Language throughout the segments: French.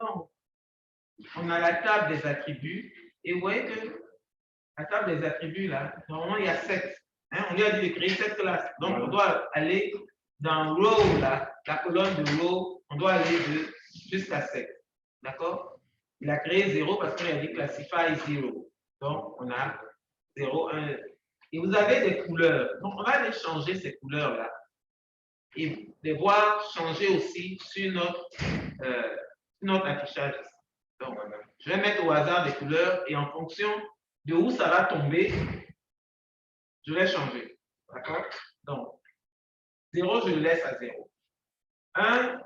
Donc, on a la table des attributs. Et vous voyez que la table des attributs, là, normalement, il y a 7. Hein, on lui a dit de créer 7 classes. Donc, on doit aller dans row, là, la colonne de row, on doit aller jusqu'à 7. D'accord? Il a créé 0 parce qu'il a dit classify 0. Donc, on a 0, 1. Et vous avez des couleurs. Donc, on va aller changer ces couleurs-là et les voir changer aussi sur notre affichage. Donc, voilà. Je vais mettre au hasard des couleurs et en fonction de où ça va tomber, je vais changer. D'accord? Donc, 0, je le laisse à 0. 1,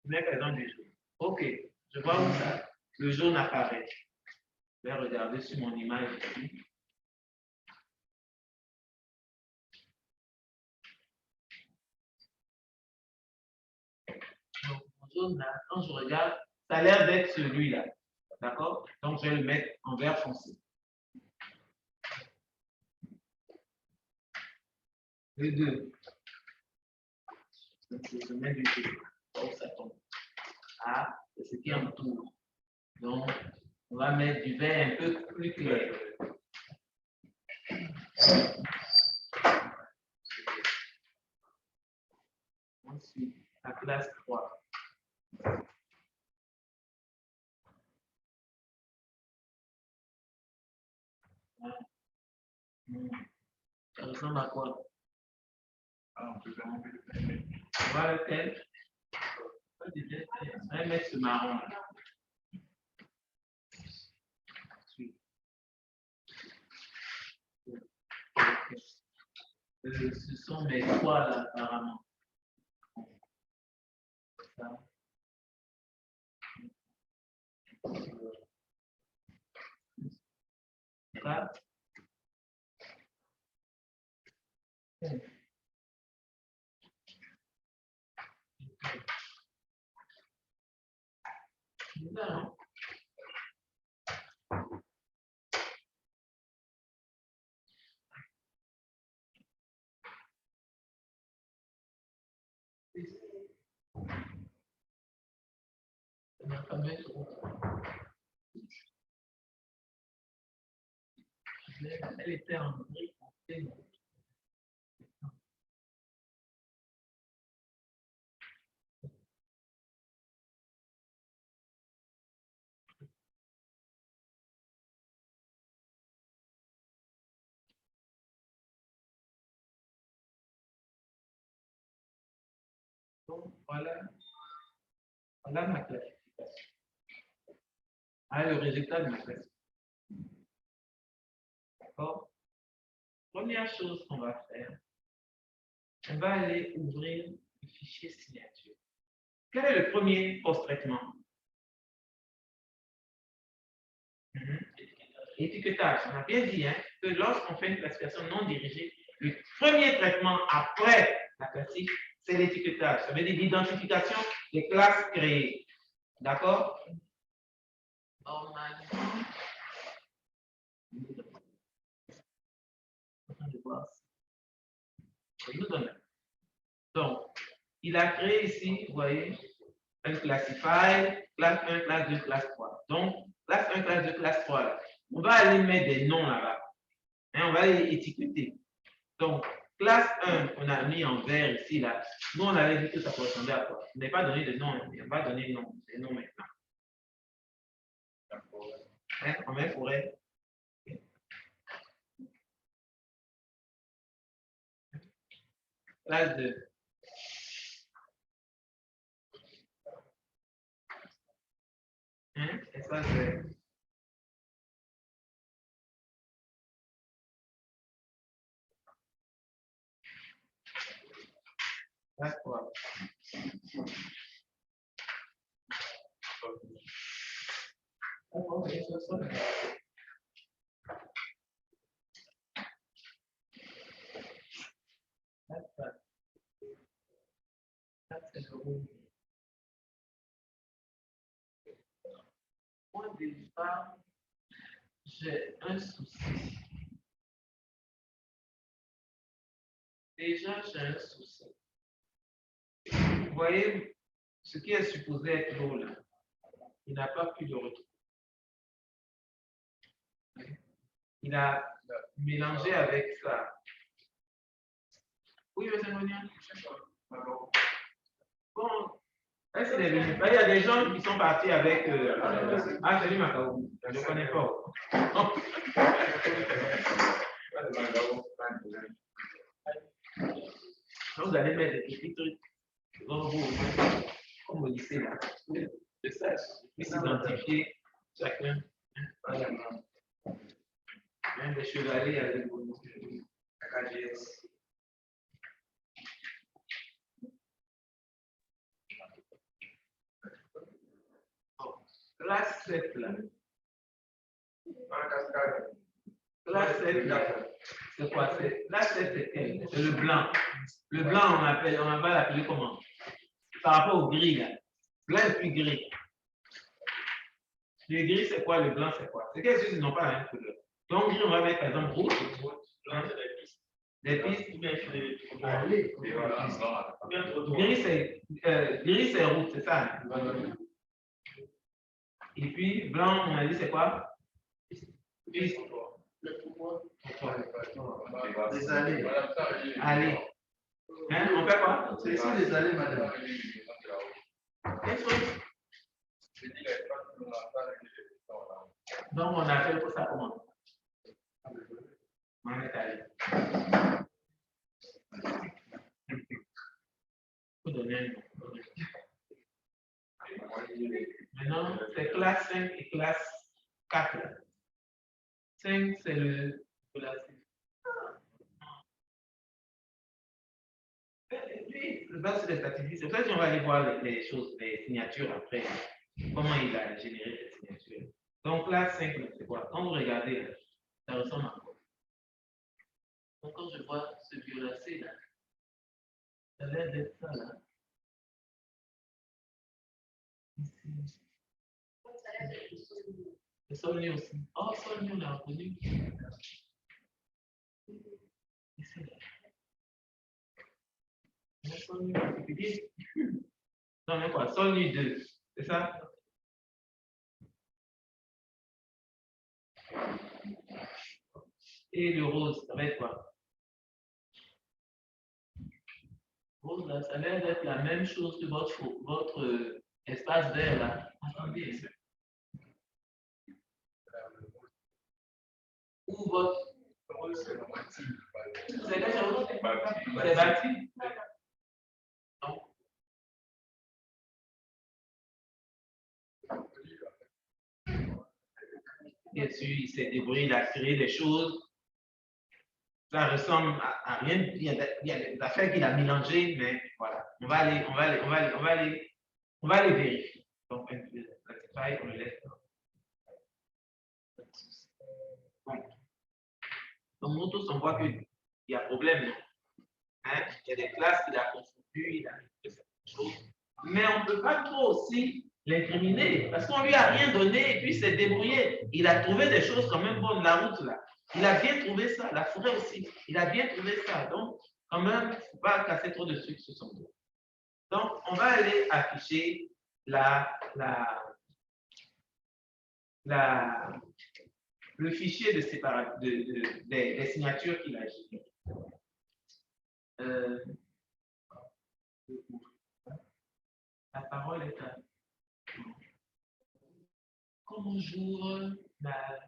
je mets par exemple du jaune. OK, je vois où ça, le jaune apparaît. Je vais regarder sur mon image ici. Donc, mon jaune là, quand je regarde, ça a l'air d'être celui-là. D'accord? Donc, je vais le mettre en vert foncé. Le 2. Je mets du 2. Donc, ça tombe. Ah, c'est ce qui entoure. Donc, on va mettre du vert un peu plus clair. Ensuite, la classe 3. Ça ressemble à quoi? On va lequel? On va mettre ce marron. Ce sont mes trois là, apparemment. Ça. Ça. Non. Elle était en gris. Donc, voilà ma classification. Ah, le résultat de ma classification. D'accord? Première chose qu'on va faire, on va aller ouvrir le fichier signature. Quel est le premier post-traitement? Étiquetage. On a bien dit que lorsqu'on fait une classification non dirigée, le premier traitement après la classique, c'est l'étiquetage. Ça veut dire l'identification des classes créées. D'accord? Donc, il a créé ici, vous voyez, un classify, classe 1, classe 2, classe 3. Donc, classe 1, classe 2, classe 3. Là. On va aller mettre des noms là-bas. On va les étiqueter. Donc, classe 1, on a mis en vert ici, là. Nous, on avait dit que ça correspondait à quoi? On n'a pas donné de nom, on va donner des noms maintenant. On met forêt. Classe 2. Espace vert. Classe 3. Moi, déjà, j'ai un souci. Vous voyez, ce qui est supposé être l'eau là, il n'a pas pu le retrouver. Il a mélangé avec ça. Oui, monsieur Monia. Bon, est-ce qu'il est venu? Il y a des gens qui sont partis avec. Ah, salut Macao. Je ne connais pas. Vous allez mettre des petits trucs devant vous, comme au lycée là. C'est ça. Puis s'identifier chacun. Même des chevaliers avec vos KGS. Classe 7 là. Classe 7 là. C'est quoi? Classe 7 c'est quel? C'est le blanc. Le blanc, on va l'appeler comment? Par rapport au gris là. Blanc et puis gris. Le gris c'est quoi? Le blanc c'est quoi? C'est quelque chose qui n'ont pas la même couleur. Donc gris, on va mettre par exemple rouge. Blanc c'est des pistes. Des pistes ou bien gris c'est rouge, c'est ça. Hein? Et puis blanc, on a dit c'est quoi? Piste. Les allées. Allez. Hein? On fait quoi? C'est ici les allées, madame. Qu'est-ce que donc on appelle pour ça comment? On est allé. Faut donner un nom. Maintenant, c'est classe 5 et classe 4. 5, c'est le classe. Lui, c'est des statistiques. C'est pour ça qu'on va aller voir les choses, les signatures après. Comment il a généré ces signatures. Donc, classe 5, c'est quoi? Quand vous regardez, là, ça ressemble à quoi? Donc, quand je vois ce violacé là, ça a l'air d'être ça là. Ici. Le sol nu aussi. Oh, sol nu, on l'a reconnu. Ici là. Le sol nu particulier. Non, mais quoi? Sol nu 2. C'est ça? Et le rose, ça va être quoi? Rose, là, ça a l'air d'être la même chose que votre espace vert, là. Attendez. Ou votre. C'est quelle chose? C'est bâti. Non. Bien sûr, il s'est débrouillé, il a créé des choses. Ça ressemble à rien. Il y a des affaires qu'il a mélangées, mais voilà. On va aller vérifier. Donc, la taille, on le laisse. Bon. Donc, nous tous, on voit qu'il y a problème. Hein? Il y a des classes qu'il a confondues, il a fait certaines choses. Mais on ne peut pas trop aussi l'incriminer parce qu'on lui a rien donné et puis il s'est débrouillé. Il a trouvé des choses quand même bonnes, la route là. Il a bien trouvé ça, la forêt aussi. Il a bien trouvé ça. Donc, quand même, il ne faut pas casser trop de sucre sur son dos. Donc, on va aller afficher le fichier de des signatures qu'il a générées. La parole est à comment j'ouvre la.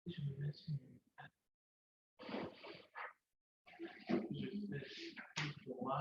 Je me mets sur je fais pour moi.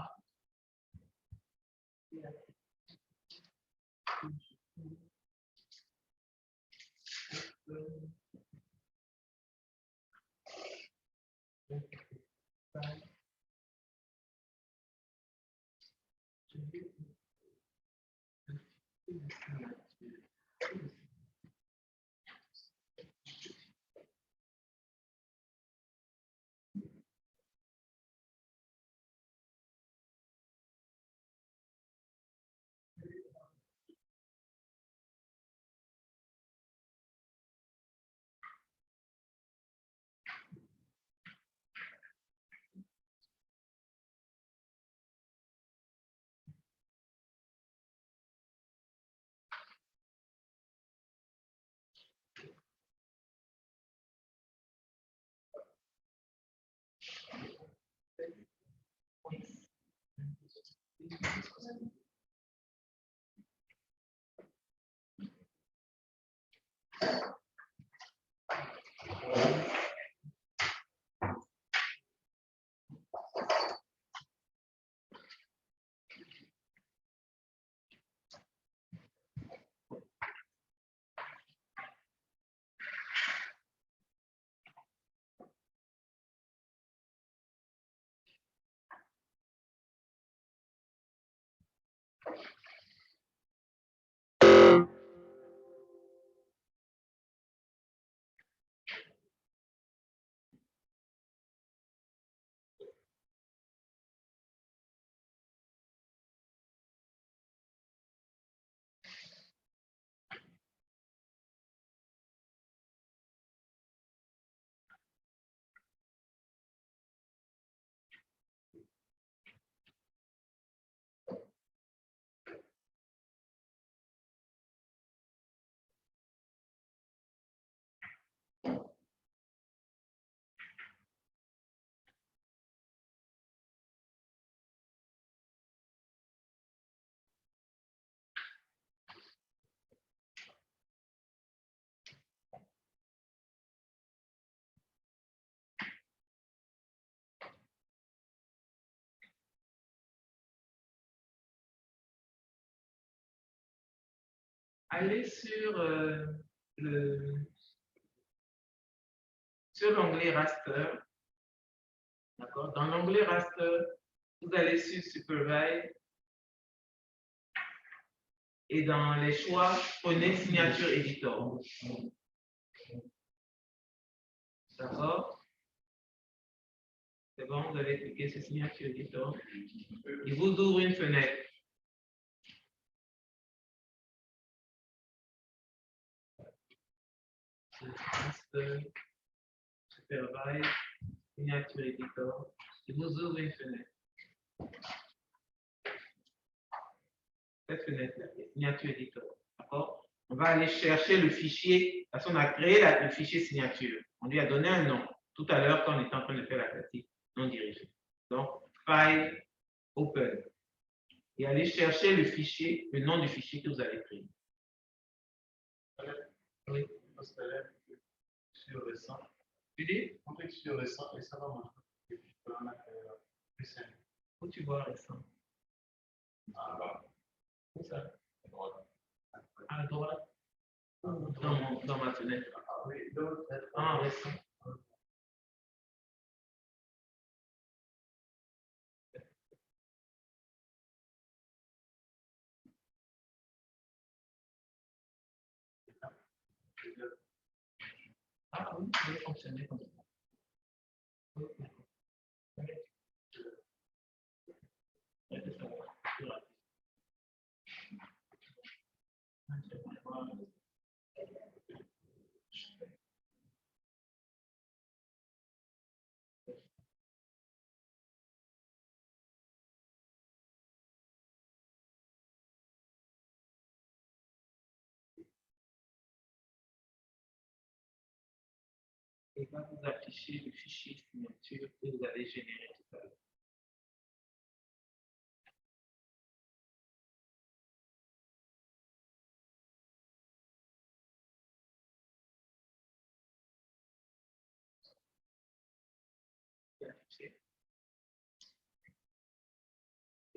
allez sur l'onglet raster. D'accord? Dans l'onglet raster, vous allez sur Supervise et dans les choix, prenez Signature Editor. D'accord? C'est bon, vous allez cliquer sur Signature Editor. Il vous ouvre une fenêtre. Supervise, Signature Editor. Il vous ouvre une fenêtre. Cette fenêtre-là, Signature Editor. D'accord? On va aller chercher le fichier, parce qu'on a créé le fichier signature. On lui a donné un nom tout à l'heure quand on était en train de faire la pratique non dirigée. Donc, File, Open. Et aller chercher le fichier, le nom du fichier que vous avez créé. Oui. Sur récent. Tu dis? On clique sur récent et ça va marcher. Où tu vois récent? Ah, bah. Où ça? À droite. Dans ma fenêtre. Ah oui, donc. Ah, récent. Ah oui, ça va fonctionner comme ça. Et va vous afficher le fichier signature que vous avez généré tout à l'heure.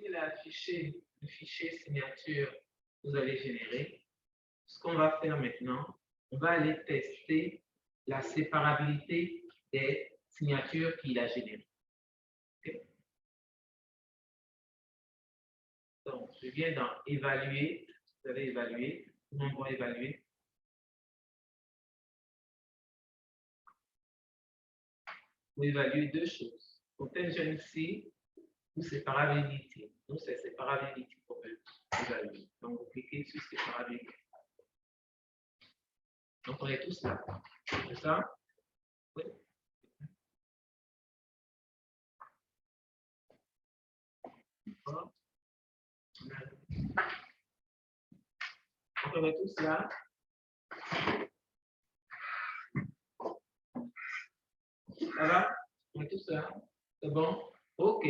Il a affiché le fichier signature que vous allez générer. Ce qu'on va faire maintenant, on va aller tester la séparabilité des signatures qu'il a générées. Okay? Donc, je viens dans évaluer. Vous allez évaluer. On va évaluer. Vous évaluez deux choses. Contingency ou séparabilité. Nous, c'est séparabilité qu'on veut évaluer. Donc, vous cliquez sur séparabilité. Donc, on est tous là. C'est ça? Oui. Donc, on est tous là. Ça va? On est tous là? C'est bon? OK.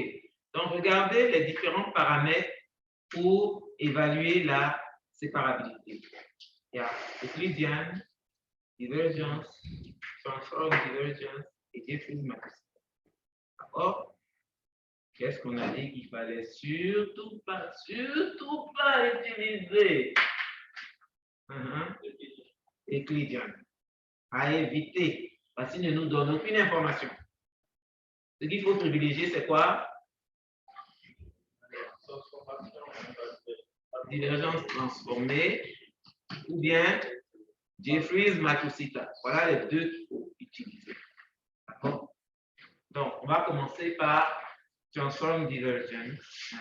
Donc, regardez les différents paramètres pour évaluer la séparabilité. Il y a Euclidean, Divergence, Transform Divergence et Jeffreys Matrix. D'accord? Qu'est-ce qu'on a dit qu'il fallait surtout pas utiliser? Euclidean. À éviter, parce qu'il ne nous donne aucune information. Ce qu'il faut privilégier, c'est quoi? Divergence transformée ou bien Jeffreys Matsushita. Voilà les deux qu'il faut utiliser. D'accord? Donc, on va commencer par Transform Divergence.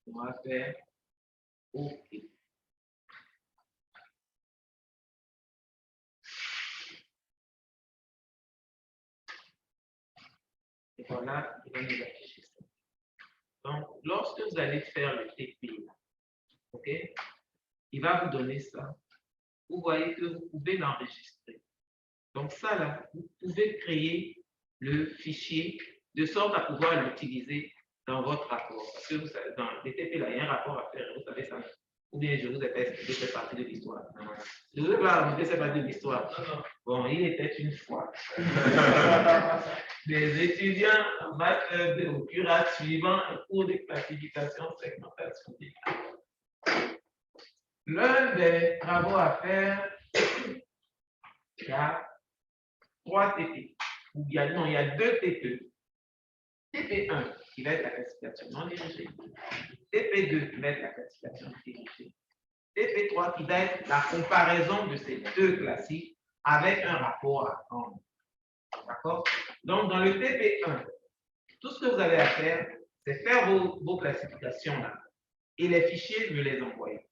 On va faire OK. Et voilà, il va nous afficher ça. Donc, lorsque vous allez faire le TP, OK, il va vous donner ça. Vous voyez que vous pouvez l'enregistrer. Donc, ça, là, vous pouvez créer le fichier de sorte à pouvoir l'utiliser dans votre rapport. Parce que vous savez, dans les TP, là, il y a un rapport à faire. Vous savez ça. Ou bien je vous ai fait partie de l'histoire. Je vous ai pas raconté cette partie de l'histoire. Bon, il était une fois des étudiants en maths au curate suivant un cours de classification, segmentation. L'un des travaux à faire, il y a 3 TP. Ou bien non, il y a 2 TP. TP1 qui va être la classification non dirigée. TP2 qui va être la classification dirigée. TP3 qui va être la comparaison de ces 2 classiques avec un rapport à prendre. D'accord? Donc, dans le TP1, tout ce que vous avez à faire, c'est faire vos classifications là. Et les fichiers, me les envoyer.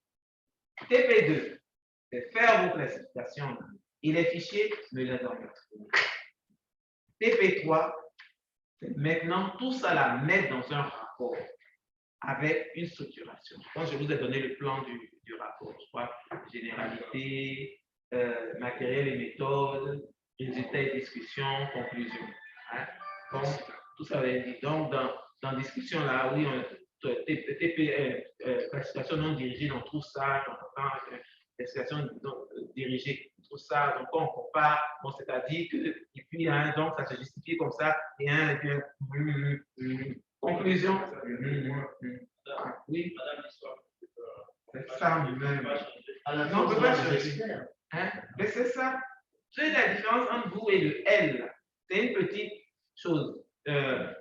TP2, c'est faire vos classifications là. Et les fichiers, me les envoyer. TP3, c'est maintenant tout ça là, mettre dans un rapport avec une structuration. Quand je vous ai donné le plan du rapport, je crois, généralité, matériel et méthode, résultats et discussion, conclusion. Hein? Donc, tout ça va être dit. Donc, dans discussion là, oui, classification non dirigée, on trouve ça, classification dirigée, on trouve ça, donc on compare, bon, c'est-à-dire que, et puis, hein, donc ça se justifie comme ça, et conclusion. Oui, c'est ça même. Non, on ne peut pas changer. Hein? Mais c'est ça. C'est la différence entre vous et le L. C'est une petite chose.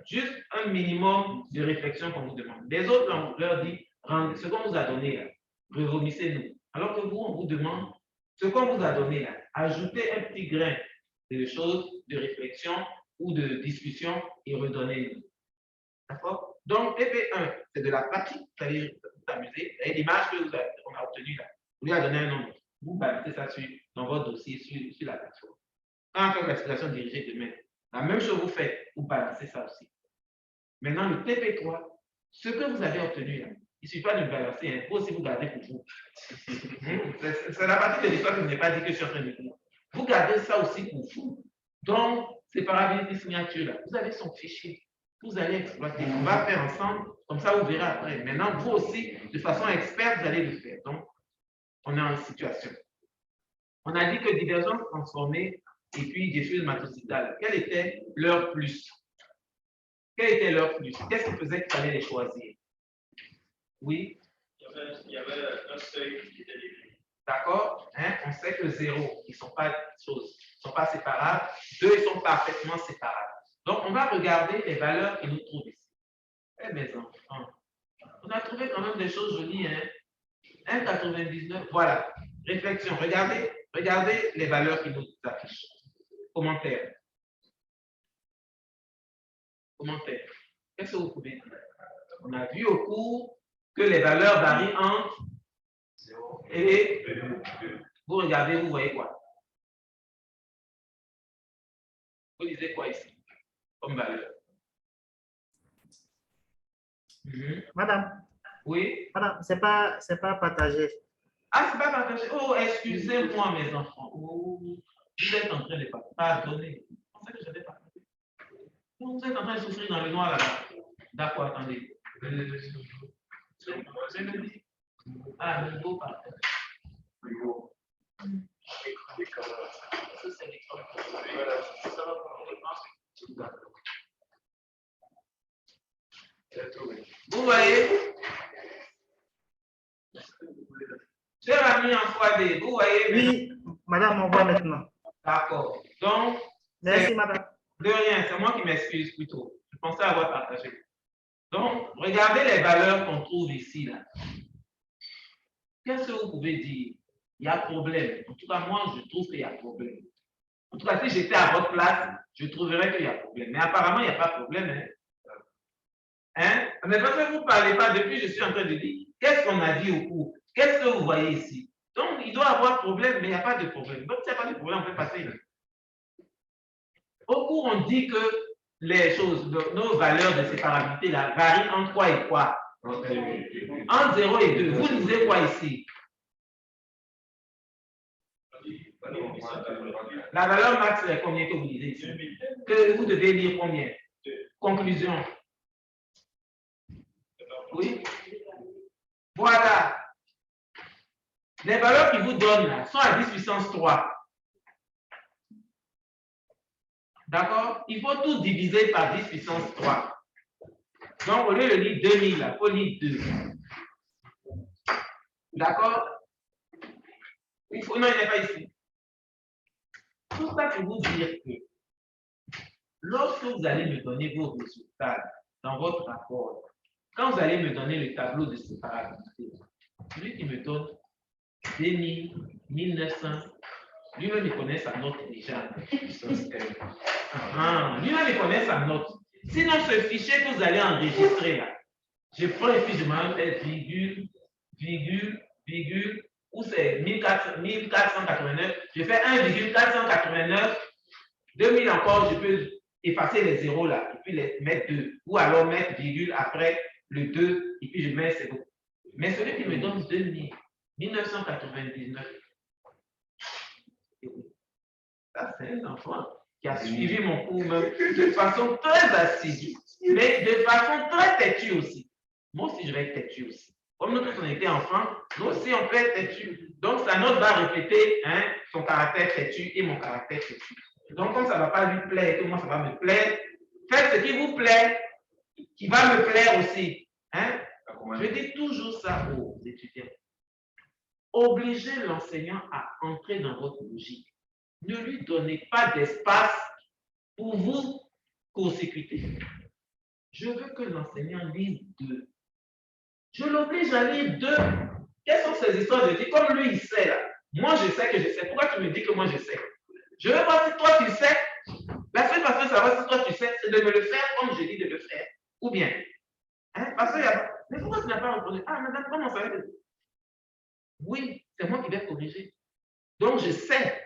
Juste un minimum de réflexion qu'on vous demande. Les autres, on leur dit, ce qu'on vous a donné là, revomissez-nous. Alors que vous, on vous demande ce qu'on vous a donné là. Ajoutez un petit grain de choses, de réflexion ou de discussion et redonnez-nous. D'accord? Donc, TP1, c'est de la pratique, vous allez vous amuser. Et l'image qu'on a obtenue là, vous lui avez donné un nombre. Vous balancez ça dans votre dossier, sur la plateforme. Quand on fait l'explication dirigée demain, la même chose vous faites, vous balancez ça aussi. Maintenant, le TP3, ce que vous avez obtenu là, il ne suffit pas de le balancer, il faut aussi vous garder pour vous. C'est la partie de l'histoire que je n'ai pas dit que je suis en train de dire. Vous gardez ça aussi pour vous. Donc, séparabilité signature là, vous avez son fichier. Vous allez exploiter. On va faire ensemble, comme ça vous verrez après. Maintenant, vous aussi, de façon experte, vous allez le faire. Donc, on est en situation. On a dit que divergence transformée et puis diffuse matocitale. Quel était leur plus? Quel était leur plus? Qu'est-ce qui faisait qu'il fallait les choisir? Oui? Il y avait un seuil qui était défini. D'accord? Hein? On sait que 0, ils ne sont pas choses, ils ne sont pas séparables. 2, ils sont parfaitement séparables. Donc, on va regarder les valeurs qui nous trouvent ici. Eh mes enfants, on a trouvé quand même des choses jolies, hein? 1,99, voilà. Réflexion, regardez les valeurs qui nous affichent. Commentaire. Commentaire. Qu'est-ce que vous pouvez dire? On a vu au cours que les valeurs varient entre 0 et 2. Vous regardez, vous voyez quoi? Vous lisez quoi ici comme valeur? Madame. Oui. Madame, c'est pas partagé. Ah, c'est pas partagé. Oh, excusez-moi, mes enfants. Oh, vous êtes en train de pardonner. On sait que je vais partager. Vous êtes en train de souffrir dans le noir là-bas. D'accord, attendez. Je le dis. Ah, le beau partage. Le beau. Ça, c'est l'école. Vous voyez? Cher ami en 3D, vous voyez? Oui, madame, on voit maintenant. D'accord. Donc, merci, madame. De rien, c'est moi qui m'excuse plutôt. Je pensais avoir partagé. Donc, regardez les valeurs qu'on trouve ici, là. Qu'est-ce que vous pouvez dire? Il y a problème. En tout cas, moi, je trouve qu'il y a problème. En tout cas, si j'étais à votre place, je trouverais qu'il y a problème. Mais apparemment, il n'y a pas de problème. Hein? Mais parce que vous ne parlez pas, depuis, je suis en train de dire, qu'est-ce qu'on a dit au cours? Qu'est-ce que vous voyez ici? Donc, il doit y avoir problème, mais il n'y a pas de problème. Donc, s'il n'y a pas de problème, on peut passer là. Au cours, on dit que les choses, nos valeurs de séparabilité là, varient entre quoi et quoi? Entre 0 et 2. Vous lisez quoi ici? La valeur max, c'est combien que vous lisez ici? Que vous devez lire combien? Conclusion. Oui? Voilà. Les valeurs qu'ils vous donnent là sont à 10 puissance 3. D'accord? Il faut tout diviser par 10 puissance 3. Donc, au lieu de lire 2000, il faut lire 2. D'accord? Non, il n'est pas ici. Tout ça pour vous dire que lorsque vous allez me donner vos résultats dans votre rapport, quand vous allez me donner le tableau de séparabilité, celui qui me donne 2000, 1900, lui-même il connaît sa note déjà. Lui-même il connaît sa note. Sinon, ce fichier que vous allez enregistrer là, je prends et puis je m'en fais virgule, virgule, virgule, ou c'est 1489, je fais 1,489, 2000 encore, je peux effacer les zéros là, et puis les mettre 2, ou alors mettre virgule après le 2, et puis je mets c'est bon. Mais celui qui me donne 2000, 1999, ça c'est un enfant qui a suivi mon cours de façon très assidue, mais de façon très têtue aussi. Moi aussi, je vais être têtu aussi. Comme nous tous on était enfants, nous aussi on peut être têtu. Donc sa note va refléter son caractère têtu et mon caractère têtu. Donc comme ça ne va pas lui plaire, tout moi ça va me plaire, faites ce qui vous plaît, qui va me plaire aussi. Je dis toujours ça aux étudiants. Obligez l'enseignant à entrer dans votre logique. Ne lui donnez pas d'espace pour vous court-circuiter. Je veux que l'enseignant lise 2. Je l'oblige à lire 2. Quelles sont ces histoires de dire comme lui il sait là? Moi je sais que je sais. Pourquoi tu me dis que moi je sais? Je veux voir si toi tu sais. La seule façon de savoir si toi tu sais, c'est de me le faire comme je dis de le faire. Ou bien. Parce qu'il y a. Mais pourquoi tu n'as pas répondu? Ah, madame, comment ça va être? Oui, c'est moi qui vais corriger. Donc je sais.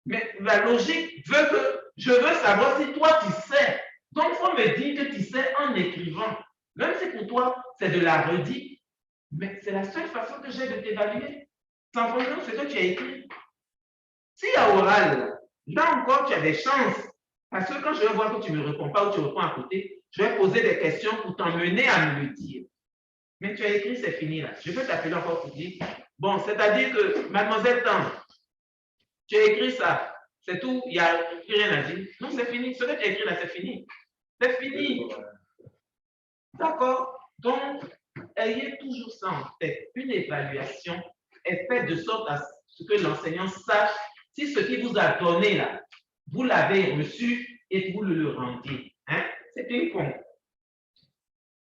Mais la logique veut que je veux savoir si toi tu sais. Donc il faut me dire que tu sais en écrivant. Même si pour toi c'est de la redite, mais c'est la seule façon que j'ai de t'évaluer. C'est en fonction de ce que tu as écrit. Si à oral, là encore tu as des chances. Parce que quand je vais voir que tu ne me réponds pas ou tu réponds à côté, je vais poser des questions pour t'emmener à me le dire. Mais tu as écrit, c'est fini là. Je peux t'appeler encore pour dire, bon, c'est-à-dire que mademoiselle Tan, tu as écrit ça, c'est tout, il n'y a plus rien à dire. Non, c'est fini. Ce que tu as écrit là, c'est fini. C'est fini. D'accord? Donc, ayez toujours ça en tête. Une évaluation est faite de sorte à ce que l'enseignant sache si ce qu'il vous a donné là, vous l'avez reçu et que vous le rendiez. C'est ping-pong.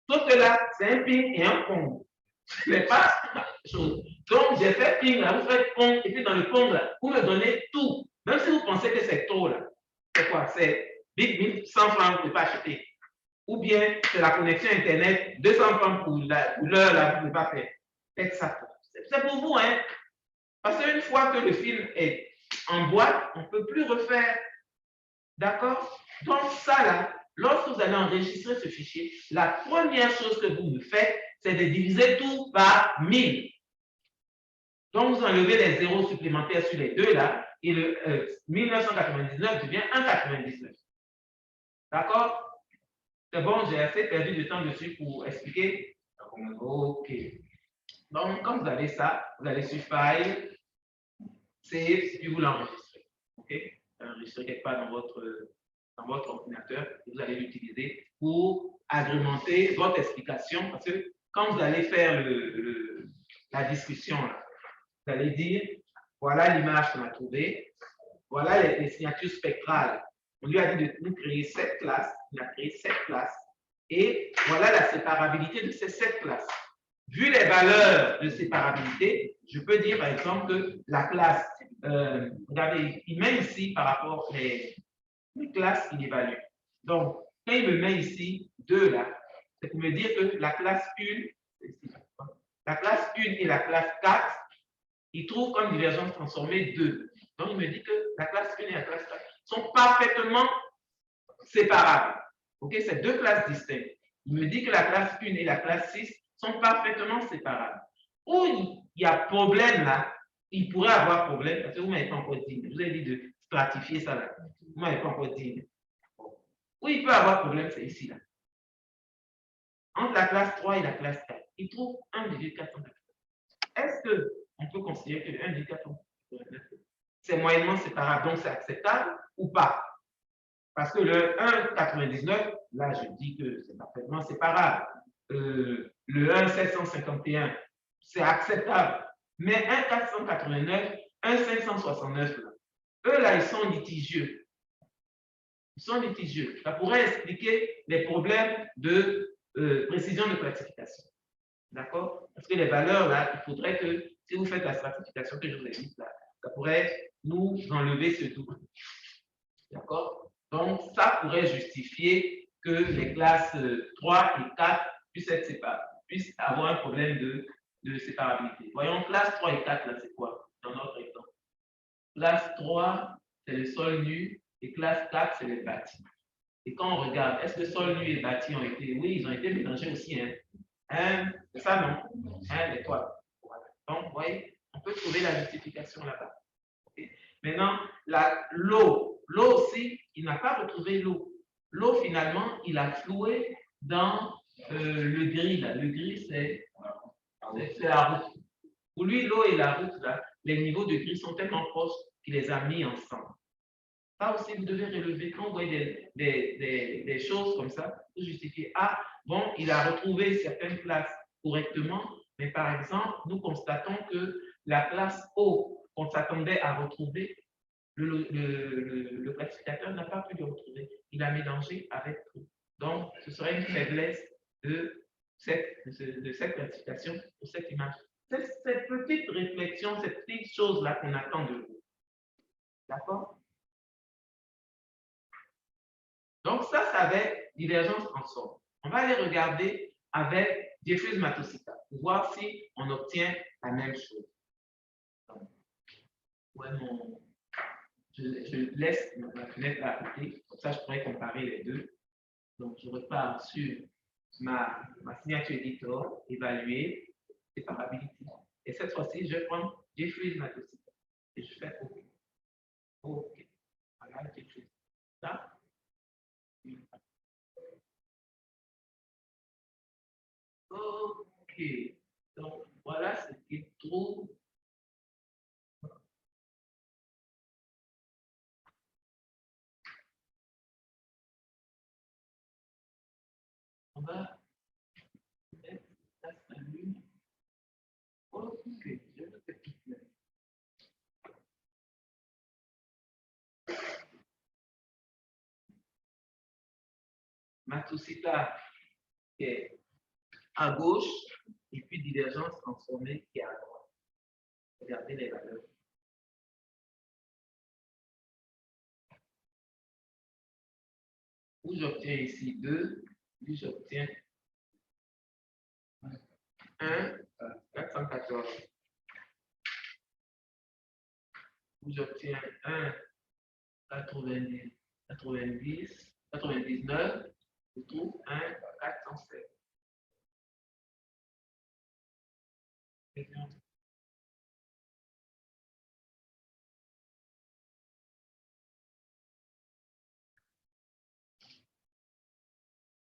Sauf que là, c'est un ping et un pong. Ce n'est pas la chose. Donc, j'ai fait ping là, vous faites pong, et puis dans le pong là, vous me donnez tout. Même si vous pensez que c'est trop là. C'est quoi? C'est big 100 francs, vous ne pouvez pas acheter. Ou bien c'est la connexion Internet, 200 francs pour l'heure, là, vous ne pouvez pas faire. Faites ça. C'est pour vous, hein. Parce qu'une fois que le film est en boîte, on ne peut plus refaire. D'accord? Donc ça là, lorsque vous allez enregistrer ce fichier, la première chose que vous me faites, c'est de diviser tout par 1000. Donc vous enlevez les zéros supplémentaires sur les deux là, et le 1999 devient 1,99. D'accord? C'est bon, j'ai assez perdu de temps dessus pour expliquer. OK. Donc, quand vous avez ça, vous allez sur File, Save, puis vous l'enregistrez. OK? Enregistrez quelque part dans votre ordinateur et vous allez l'utiliser pour agrémenter votre explication. Parce que quand vous allez faire la discussion, là, vous allez dire, voilà l'image qu'on a trouvée, voilà les signatures spectrales. On lui a dit de nous créer 7 classes, il a créé 7 classes, et voilà la séparabilité de ces 7 classes. Vu les valeurs de séparabilité, je peux dire par exemple que la classe, regardez, il met ici par rapport aux classes qu'il évalue. Donc, quand il me met ici 2 là, c'est pour me dire que la classe 1 et la classe 4, il trouve comme divergence transformée 2. Donc, il me dit que la classe 1 et la classe 4 sont parfaitement séparables. OK, c'est 2 classes distinctes. Il me dit que la classe 1 et la classe 6 sont parfaitement séparables. Où il y a problème là, il pourrait avoir problème, parce que vous ne m'avez pas encore dit, je vous ai dit de stratifier ça là. Vous ne m'avez pas encore dit. Où il peut avoir problème, c'est ici là. Entre la classe 3 et la classe 4, il trouve 1,4. Est-ce on peut considérer que 1 dit 4,89, c'est moyennement séparable, donc c'est acceptable ou pas? Parce que le 1,99, là, je dis que c'est parfaitement séparable. Le 1,751, c'est acceptable. Mais 1,489, 1,569, là, eux, là, ils sont litigieux. Ils sont litigieux. Ça pourrait expliquer les problèmes de précision de classification. D'accord? Parce que les valeurs, là, il faudrait que, si vous faites la stratification que je vous ai dit, là, ça pourrait nous enlever ce doute. D'accord? Donc, ça pourrait justifier que les classes 3 et 4 puissent être séparées, puissent avoir un problème de séparabilité. Voyons, classe 3 et 4, là, c'est quoi dans notre exemple? Classe 3, c'est le sol nu, et classe 4, c'est les bâtis. Et quand on regarde, est-ce que sol nu et bâti ont été, oui, ils ont été mélangés aussi, hein? C'est ça, non? Les toits. Voilà. Donc, vous voyez, on peut trouver la justification là-bas. Okay. Maintenant, l'eau aussi, il n'a pas retrouvé l'eau. L'eau, finalement, il a floué dans le gris. Là. Le gris, c'est la route. Pour lui, l'eau et la route, là, les niveaux de gris sont tellement proches qu'il les a mis ensemble. Ça aussi, vous devez relever. Quand vous voyez des choses comme ça, vous justifiez. Ah, bon, il a retrouvé certaines classes correctement, mais par exemple, nous constatons que la classe O qu'on s'attendait à retrouver, le classificateur n'a pas pu le retrouver. Il a mélangé avec tout. Donc, ce serait une faiblesse de cette classification pour cette image. C'est cette petite réflexion, cette petite chose-là qu'on attend de vous. D'accord? Donc, ça, c'est avec divergence en somme. On va aller regarder avec Jeffreys-Matsushita pour voir si on obtient la même chose. Donc, ouais, je laisse ma fenêtre à côté, comme ça je pourrais comparer les deux. Donc, je repars sur ma signature éditeur, évaluer, séparabilité. Et cette fois-ci, je vais prendre Jeffreys-Matsushita et je fais OK. OK. Voilà, Jeffreys-Matsushita. OK. Donc, voilà ce qu'il trouve. On va mettre ça s'allume. OK. Je le fais tout de suite. Matsushita qui est à gauche et puis divergence transformée qui est à droite. Regardez les valeurs. Où j'obtiens ici 2, puis j'obtiens 1, 414. Où j'obtiens 1, 90, 90, 99, je trouve 1, 407.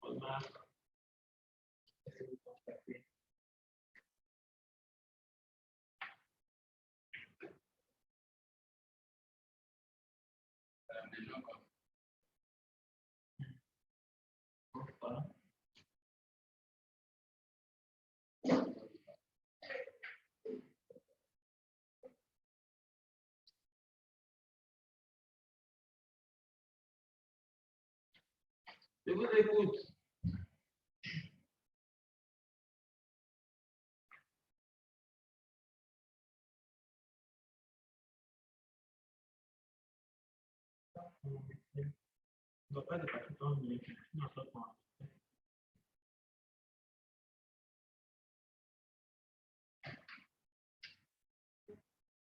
Remarque, est-ce que vous constatez? Enfin. Je vous écoute. On ne doit pas de participants numériques.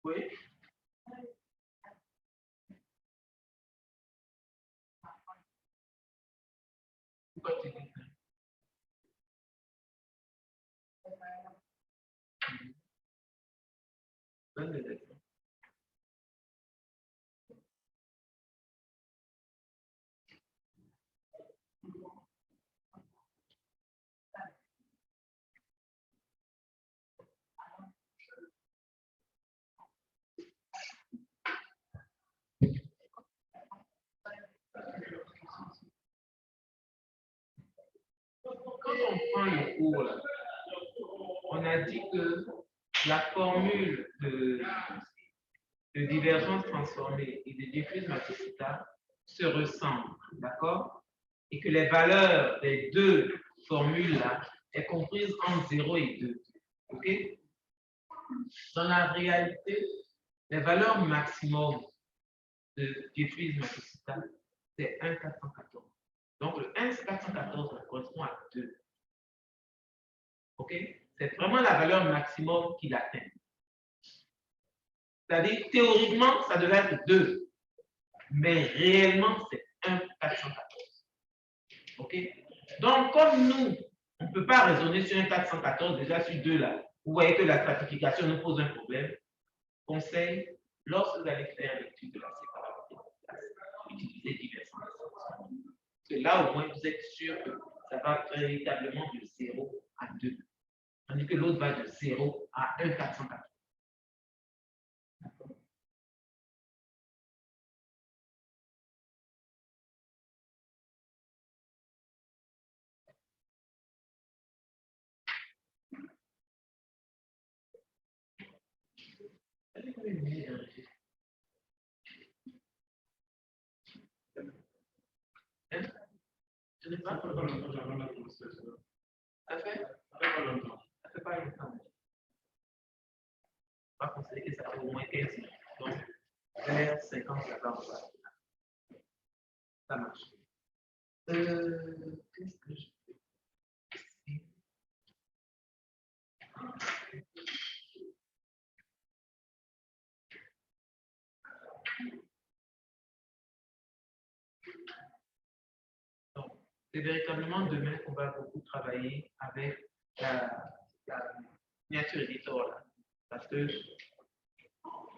Oui. Pourquoi tu dis ça? Donne des exemples. cours, là, on a dit que la formule de divergence transformée et de diffuse Matsushita se ressemblent, d'accord? Et que les valeurs des deux formules-là est comprise entre 0 et 2. OK? Dans la réalité, les valeurs maximum de diffuse Matsushita, c'est 1,414. Donc, le 1,414 correspond à 2. OK? C'est vraiment la valeur maximum qu'il atteint. C'est-à-dire, théoriquement, ça devrait être 2. Mais réellement, c'est 1,414. OK? Donc, comme nous, on ne peut pas raisonner sur 1,414, déjà sur 2 là, vous voyez que la stratification nous pose un problème. Conseil, lorsque vous allez faire l'étude de la séparabilité de classe, utilisez diverses transformations. Parce que là, au moins, vous êtes sûr que ça va véritablement de 0 à 2. Tandis que l'autre va de 0 à 1,414. D'accord? Je n'ai pas longtemps. Ça fait pas longtemps. On va considérer que ça fait au moins 15 minutes. Donc, vers 50, ça va. Ça marche. Qu'est-ce que je fais ici? Donc, c'est véritablement demain qu'on va beaucoup travailler avec la miniature éditor là. Parce que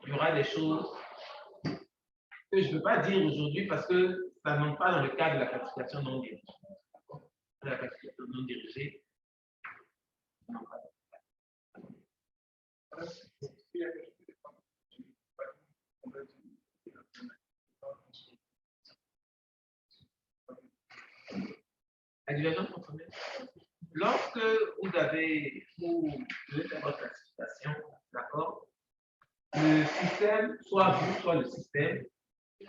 il y aura des choses que je ne peux pas dire aujourd'hui parce que ça n'entre pas dans le cadre de la classification non dirigée. La classification non dirigée. Non, pas. La divergence transformée. Lorsque vous devez faire votre classification, d'accord, le système, soit vous, soit le système,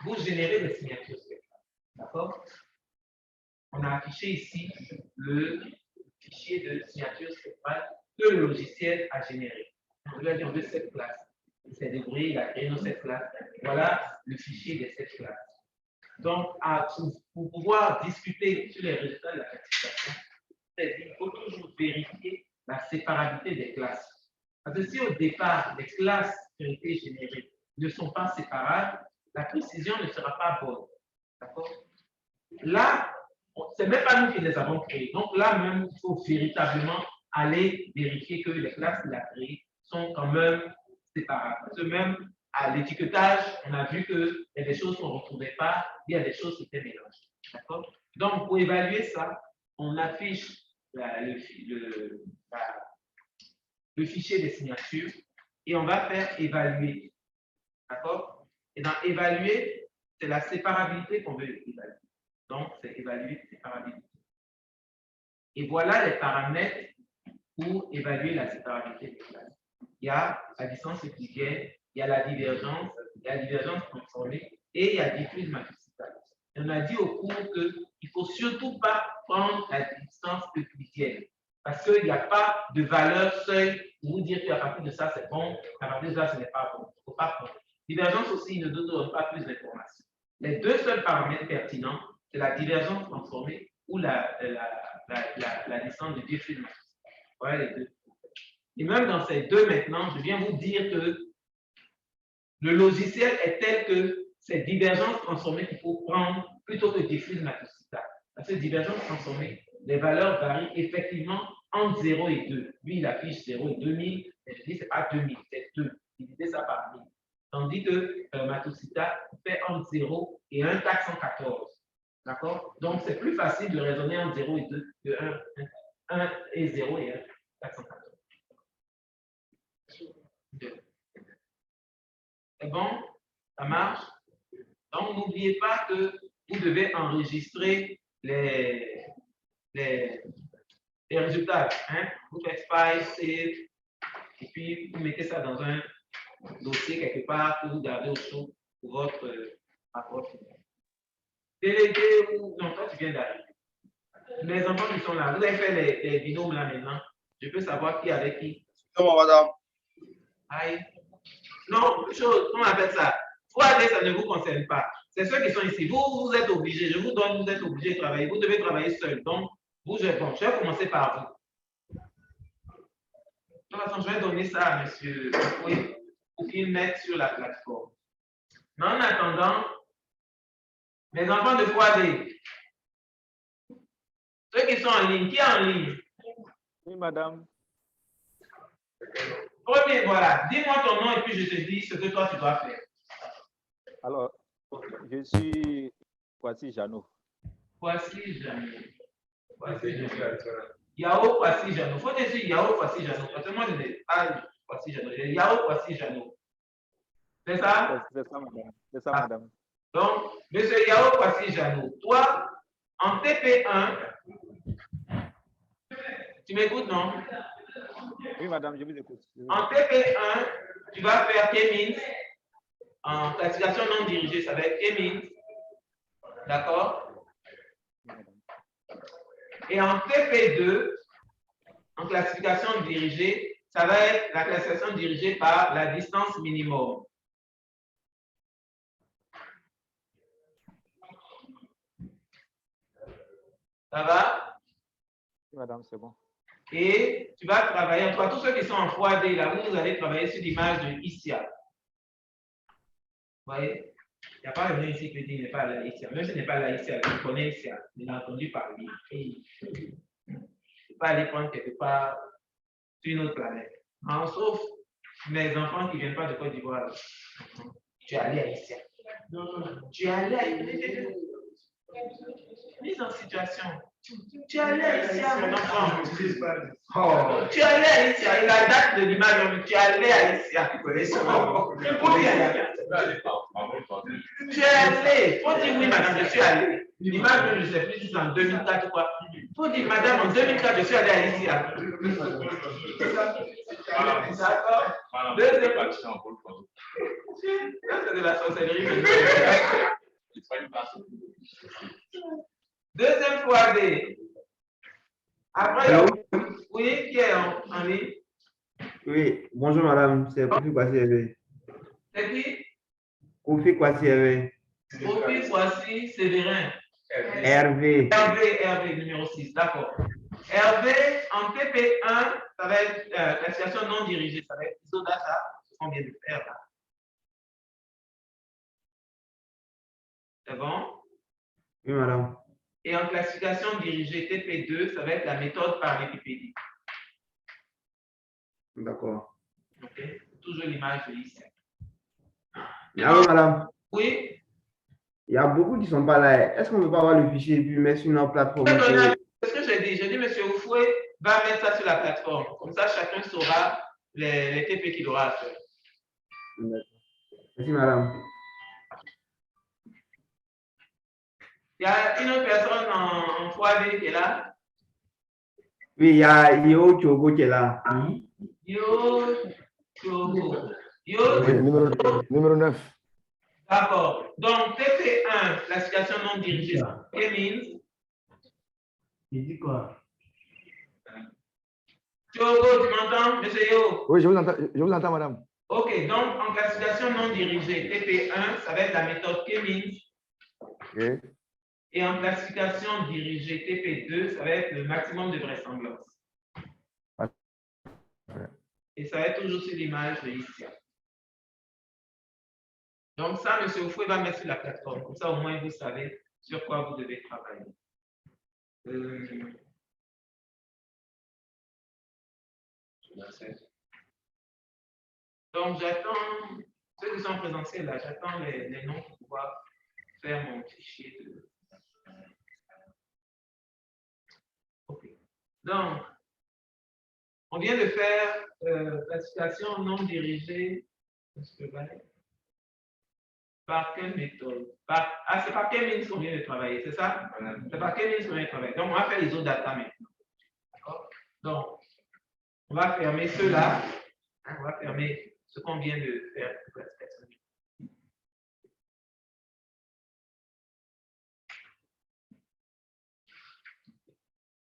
vous générez des signatures spectrales. D'accord? On a affiché ici le fichier de signature spectrale que le logiciel a généré. On va dire de cette classe. Il s'est débrouillé, il a créé nos 7 classes. Voilà le fichier des 7 classes. Donc, pour pouvoir discuter sur les résultats de la classification, il faut toujours vérifier la séparabilité des classes. Parce que si au départ, les classes qui ont été générées ne sont pas séparables, la précision ne sera pas bonne. D'accord? Là, ce n'est même pas nous qui les avons créées. Donc là même, il faut véritablement aller vérifier que les classes qu'il a créées sont quand même séparables. Parce que même à l'étiquetage, on a vu qu'il y a des choses qu'on ne retrouvait pas, il y a des choses qui étaient mélangées. D'accord? Donc, pour évaluer ça, on affiche le fichier des signatures et on va faire évaluer. D'accord? Et dans évaluer, c'est la séparabilité qu'on veut évaluer. Donc, c'est évaluer séparabilité. Et voilà les paramètres pour évaluer la séparabilité des classes. Il y a la distance euclidienne, il y a la divergence transformée et il y a diffuse Matsushita. On a dit au cours qu'il ne faut surtout pas prendre la distance euclidienne parce qu'il n'y a pas de valeur seuil pour vous dire qu'à partir de ça c'est bon, à partir de ça ce n'est pas bon. Il ne faut pas prendre. Divergence aussi ne donne pas plus d'informations. Les deux seuls paramètres pertinents, c'est la divergence transformée ou la distance de diffuse Matsushita. Voilà les deux. Et même dans ces deux maintenant, je viens vous dire que le logiciel est tel que c'est divergence transformée qu'il faut prendre plutôt que diffuse Matsushita. Parce que divergence transformée, les valeurs varient effectivement entre 0 et 2. Lui, il affiche 0 et 2000, mais je dis ce n'est pas 2000, c'est 2. Divisez ça par 1000. Tandis que Matsushita fait entre 0 et 1,414. D'accord? Donc, c'est plus facile de raisonner entre 0 et 2 que 1 et 0 et 1,414. C'est bon? Ça marche? Donc, n'oubliez pas que vous devez enregistrer les les résultats. Hein? Vous faites file, save, et puis vous mettez ça dans un dossier quelque part que vous gardez au chaud pour votre rapport final. Délégué ou non, toi tu viens d'arriver. Les enfants qui sont là, vous avez fait les binômes là maintenant. Je peux savoir qui avec qui. Non, madame. Aïe. Non, chose, comment on appelle ça? 3D, ça ne vous concerne pas. C'est ceux qui sont ici. Vous êtes obligés, je vous donne, vous êtes obligés de travailler. Vous devez travailler seul. Donc, vous, je vais commencer par vous. De toute façon, je vais donner ça à monsieur pour qu'il mette sur la plateforme. Mais en attendant, les enfants de 3D, ceux qui sont en ligne, qui est en ligne? Oui, madame. Premier, voilà. Dis-moi ton nom et puis je te dis ce que toi tu dois faire. Alors, je suis Kwasi Jano. Kwasi Jano. Yao Kwasi Jano. Faut dire Yao Kwasi Jano. Parce que moi je n'ai pas Kwasi Jano. Yao Kwasi Jano. C'est ça? C'est ça, madame. C'est ça, madame. Donc, monsieur Yao Kwasi Jano, toi, en TP1, tu m'écoutes, non? Oui, madame, je vous écoute. En TP1, tu vas faire K-Means. En classification non dirigée, ça va être K-Means. D'accord? Et en TP2, en classification dirigée, ça va être la classification dirigée par la distance minimum. Ça va? Oui, madame, c'est bon. Et tu vas travailler, en toi, tous ceux qui sont en 3D, là, vous allez travailler sur l'image de ICIA. Vous voyez? Il n'y a pas de ici qui dit qu'il n'est pas là, ICIA. Même si ce n'est pas là, ICIA, je connais ICIA. Il a entendu parler. Je ne peux pas aller prendre quelque part sur une autre planète. Sauf mes enfants qui ne viennent pas de Côte d'Ivoire. Tu es allé à ICIA. Tu es allé à ICIA. Mise en situation. Tu es allé ici à mon enfant. Oh, tu es allé ici. Il a la date de l'image. Tu es allé ici. Tu es allé. Faut dire oui, madame, je suis allé. L'image, je ne sais plus si c'est en 2004 ou quoi. Faut dire, madame, en 2004, je suis allé à ici. D'accord. Deuxième. C'est de la sorcellerie. Deuxième fois D. Après, oui, qui est en ligne? Oui, bonjour madame, c'est Kofi Kwasi Hervé. C'est qui? Kofi Kwasi Hervé. Kofi Kwasi Séverin. Hervé. Hervé, numéro 6, d'accord. Hervé, en TP1, ça va être classification non dirigée, ça va être ISO-Data, ce qu'on vient de faire là. C'est bon? Oui, madame. Et en classification dirigée TP2, ça va être la méthode par Wikipédia. D'accord. Ok? Toujours l'image de ici. Allô, madame. Oui? Il y a beaucoup qui ne sont pas là. Est-ce qu'on ne peut pas avoir le fichier et puis mettre sur notre plateforme? C'est ce que j'ai dit. J'ai dit, monsieur Oufoué va mettre ça sur la plateforme. Comme ça, chacun saura les TP qu'il aura à faire. Merci, madame. Il y a une autre personne en 3D qui est là. Oui, il y a Yo Chogo qui est là. Yo Chogo. Yo. Oui, numéro 9. D'accord. Donc, TP1, classification non dirigée. K-Means. Il dit quoi? Chogo, tu m'entends, monsieur Yo? Oui, je vous entends, madame. OK. Donc, en classification non dirigée, TP1, ça va être la méthode K-Means. Okay. Et en classification dirigée TP2, ça va être le maximum de vraisemblance. Et ça va être toujours sur l'image de ici. Donc ça, M. Oufoué va mettre sur la plateforme. Comme ça, au moins, vous savez sur quoi vous devez travailler. Donc, j'attends, ceux qui sont en présentiel là, j'attends les noms pour pouvoir faire mon fichier de... OK. Donc, on vient de faire classification non dirigée. Par quelle méthode? C'est par quelle méthode qu'on vient de travailler, c'est ça? C'est par quelle méthode qu'on vient de travailler. Donc, on va faire les autres data maintenant. D'accord? Donc, on va fermer ceux-là. On va fermer ce qu'on vient de faire.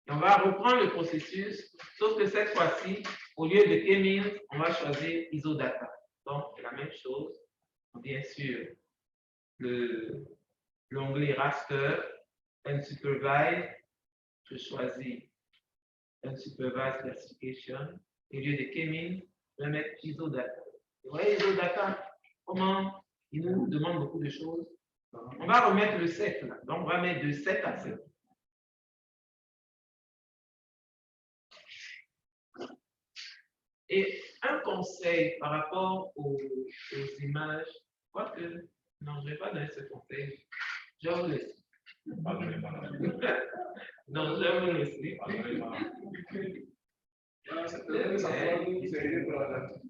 On va reprendre le processus, sauf que cette fois-ci, au lieu de K-means, on va choisir ISO-data. Donc, c'est la même chose. Bien sûr, l'onglet raster, unsupervised, je choisis unsupervised classification. Au lieu de K-means, je vais mettre ISO-data. Vous voyez, ISO-data, comment il nous demande beaucoup de choses. On va remettre le 7 là. Donc, on va mettre de 7 à 7. Et un conseil par rapport aux images, quoique, non, je ne vais pas donner ce conseil. Je vais vous laisser. Non, je vais vous laisser.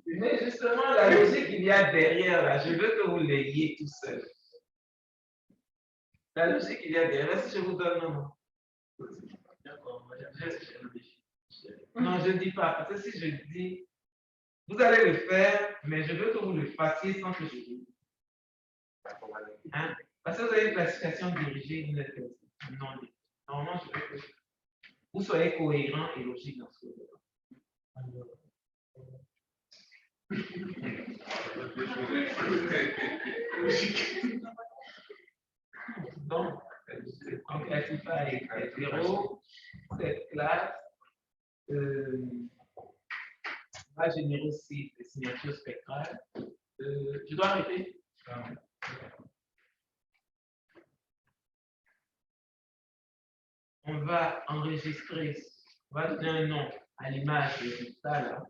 Mais justement, la logique qu'il y a derrière, là, je veux que vous l'ayez tout seul. La logique qu'il y a derrière, si je vous donne, non. Non, je ne dis pas, parce que si je dis, vous allez le faire, mais je veux que vous le fassiez sans que je dise. Hein? Parce que vous avez une classification dirigée, vous êtes non. Normalement, je veux que vous soyez cohérent et logique dans ce que vous faites. Donc, on classifie les 0, cette classe va générer aussi des signatures spectrales. Je dois arrêter. On va enregistrer, on va donner un nom à l'image du résultat là.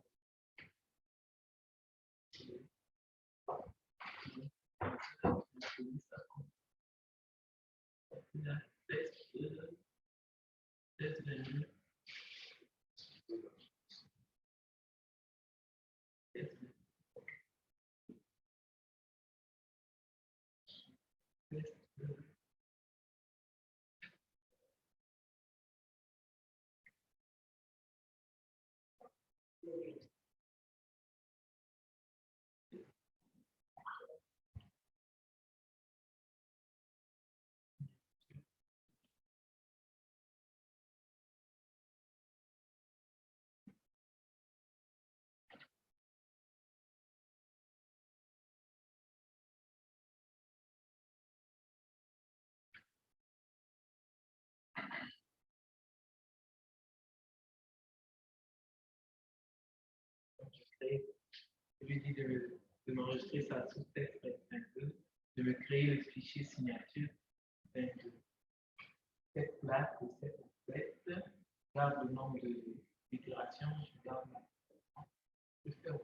Je lui dis de m'enregistrer ça sous texte 22, de me créer le fichier signature 22. Cette place de cette tête, garde le nombre d'itérations, je garde la. Je fais OK.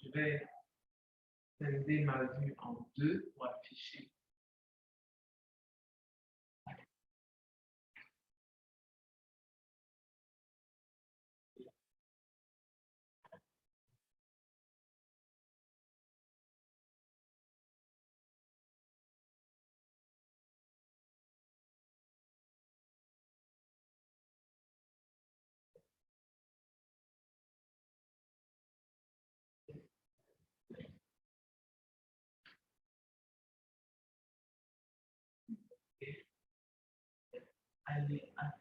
Je vais scinder ma vue en deux pour afficher. Et aller à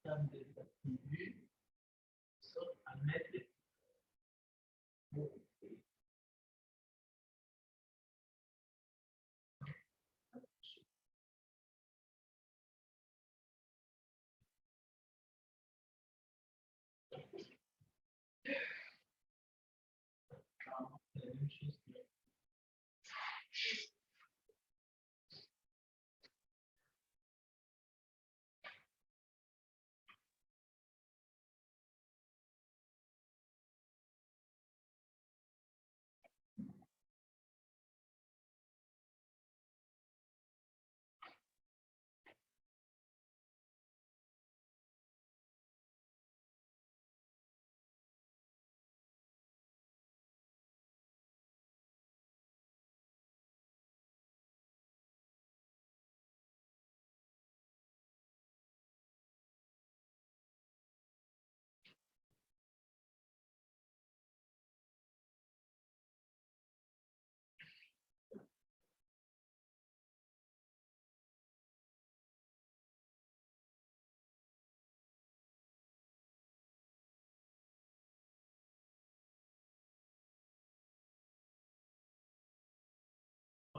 table des attributs, sauf à mettre les mots. C'est la même chose que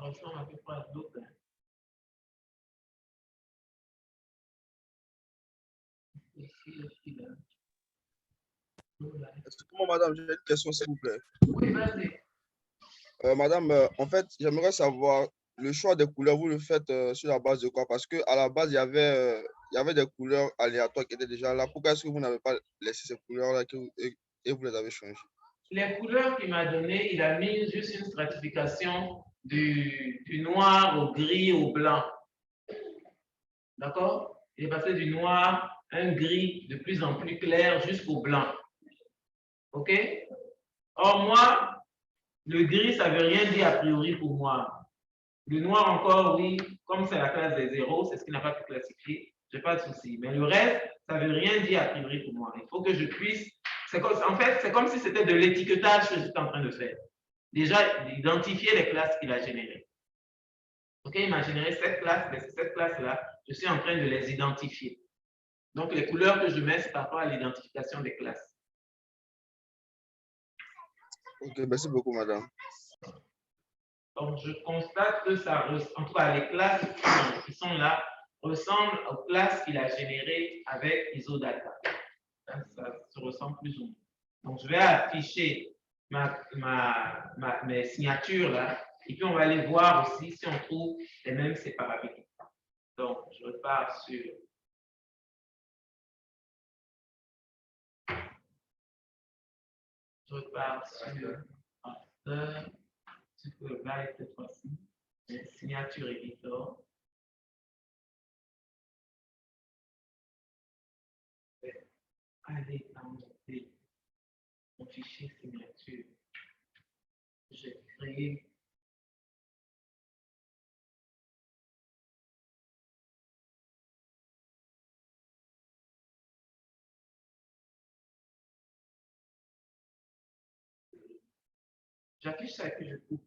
ressemble à peu près à d'autres. Ici, aussi, là. Voilà. Excusez-moi, madame, j'ai une question, s'il vous plaît. Oui, vas-y. Madame, en fait, j'aimerais savoir le choix des couleurs, vous le faites sur la base de quoi? Parce qu'à la base, il y avait des couleurs aléatoires qui étaient déjà là. Pourquoi est-ce que vous n'avez pas laissé ces couleurs-là et vous les avez changées? Les couleurs qu'il m'a données, il a mis juste une stratification du noir au gris au blanc. D'accord? Il est passé du noir à un gris de plus en plus clair jusqu'au blanc. OK? Or, moi, le gris, ça ne veut rien dire a priori pour moi. Le noir encore, oui, comme c'est la classe des zéros, c'est ce qu'il n'a pas pu classifier, je n'ai pas de souci. Mais le reste, ça ne veut rien dire a priori pour moi. Il faut que je puisse. En fait, c'est comme si c'était de l'étiquetage que j'étais en train de faire. Déjà, identifier les classes qu'il a générées. OK, il m'a généré cette classe, mais c'est cette classe-là, je suis en train de les identifier. Donc, les couleurs que je mets, c'est par rapport à l'identification des classes. Ok, merci beaucoup, madame. Donc, je constate que ça, en tout cas, les classes qui sont là ressemblent aux classes qu'il a générées avec Isodata. Ça se ressemble plus ou moins. Donc, je vais afficher mes signatures là, et puis on va aller voir aussi si on trouve les mêmes séparabilités. Donc, je repars sur master, ce que va être cette fois-ci, signature editor. Aller dans mon fichier signature. J'ai créé j'affiche ça et puis je coupe.